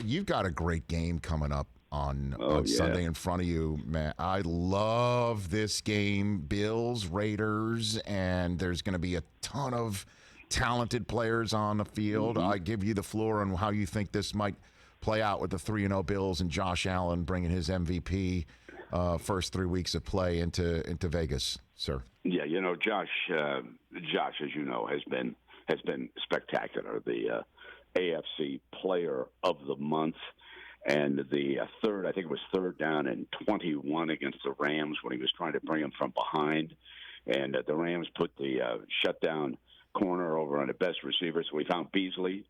you've got a great game coming up on Yeah. Sunday in front of you, man. I love this game, Bills, Raiders, and there's going to be a ton of talented players on the field. I give you the floor on how you think this might play out with the 3-0 Bills and Josh Allen bringing his MVP first 3 weeks of play into Vegas, sir. Yeah, Josh, as you know, has been spectacular. The AFC Player of the Month, and the I think it was third down and 21 against the Rams when he was trying to bring him from behind, and the Rams put the shutdown corner over on the best receiver, so we found Beasley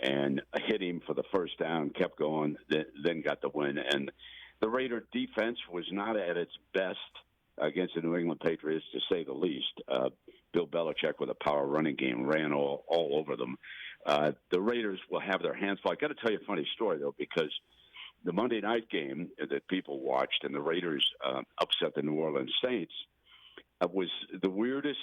and hit him for the first down, kept going, then got the win. And the Raider defense was not at its best against the New England Patriots, to say the least. Bill Belichick with a power running game ran all over them. The Raiders will have their hands full. I got to tell you a funny story, though, because the Monday night game that people watched and the Raiders upset the New Orleans Saints was the weirdest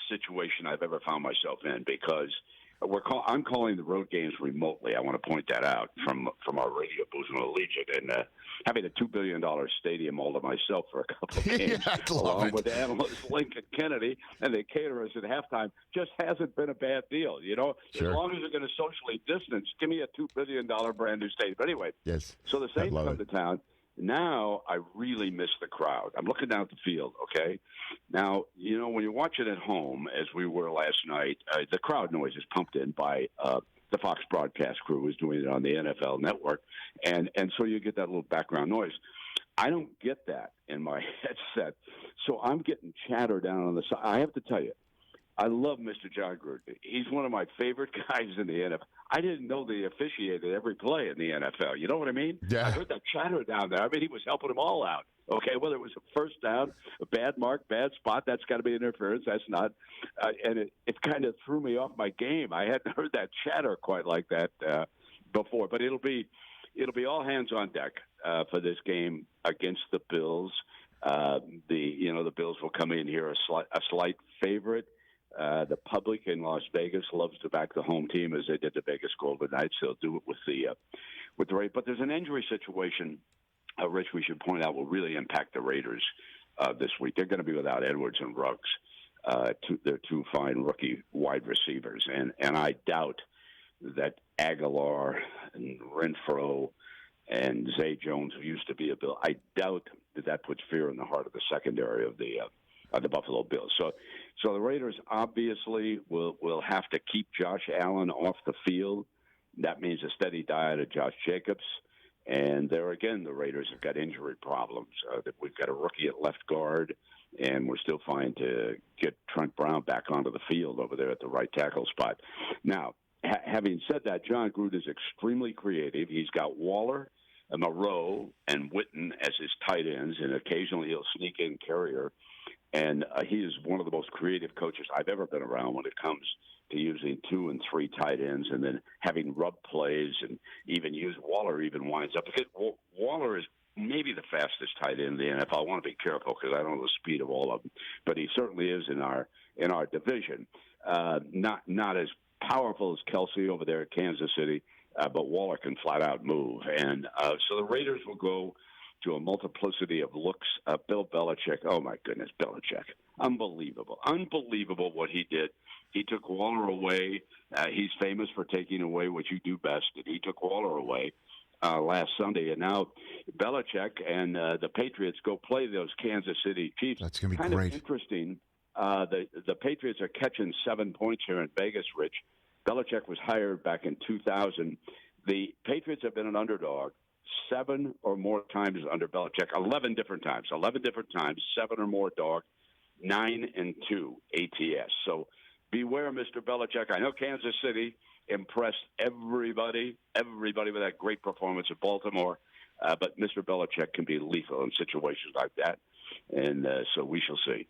situation I've ever found myself in, because I'm calling the road games remotely. I want to point that out from our radio booth in Allegiant, and having a $2 billion stadium all to myself for a couple of games, along with analyst Lincoln Kennedy and the caterers at halftime, just hasn't been a bad deal. Sure. As long as they're going to socially distance, give me a $2 billion brand new stadium. But anyway, yes, so the Saints come to town. Now I really miss the crowd. I'm looking down at the field, okay? Now, when you're watching at home, as we were last night, the crowd noise is pumped in by the Fox broadcast crew who's doing it on the NFL network, and so you get that little background noise. I don't get that in my headset, so I'm getting chatter down on the side. I have to tell you, I love Mr. John Gruden. He's one of my favorite guys in the NFL. I didn't know they officiated every play in the NFL. You know what I mean? Yeah. I heard that chatter down there. I mean, he was helping them all out. Okay, whether it was a first down, a bad mark, bad spot, that's got to be interference. That's not. And it kind of threw me off my game. I hadn't heard that chatter quite like that before. But it'll be all hands on deck for this game against the Bills. The Bills will come in here a slight favorite. The public in Las Vegas loves to back the home team as they did the Vegas Golden Knights. They'll do it with the Raiders. But there's an injury situation, Rich, we should point out, will really impact the Raiders this week. They're going to be without Edwards and Ruggs. They're two fine rookie wide receivers. And I doubt that Aguilar and Renfro and Zay Jones, who used to be a Bill, I doubt that puts fear in the heart of the secondary of the Buffalo Bills. So the Raiders obviously will have to keep Josh Allen off the field. That means a steady diet of Josh Jacobs. And there again, the Raiders have got injury problems. We've got a rookie at left guard, and we're still trying to get Trent Brown back onto the field over there at the right tackle spot. Now, having said that, John Gruden is extremely creative. He's got Waller, Moreau, and Witten as his tight ends, and occasionally he'll sneak in Carrier. And he is one of the most creative coaches I've ever been around when it comes to using 2 and 3 tight ends and then having rub plays, and even Waller even winds up. Because Waller is maybe the fastest tight end in the NFL. I want to be careful because I don't know the speed of all of them, but he certainly is in our division. Not as powerful as Kelsey over there at Kansas City, but Waller can flat out move. And so the Raiders will go to a multiplicity of looks. Bill Belichick, oh my goodness, Belichick. Unbelievable what he did. He took Waller away. He's famous for taking away what you do best, and he took Waller away last Sunday. And now Belichick and the Patriots go play those Kansas City Chiefs. That's going to be kind great. Of interesting. The Patriots are catching 7 points here in Vegas, Rich. Belichick was hired back in 2000. The Patriots have been an underdog 7 or more times under Belichick, 11 different times, 7 or more dog, 9-2 ATS. So beware, Mr. Belichick. I know Kansas City impressed everybody with that great performance at Baltimore, but Mr. Belichick can be lethal in situations like that, and so we shall see.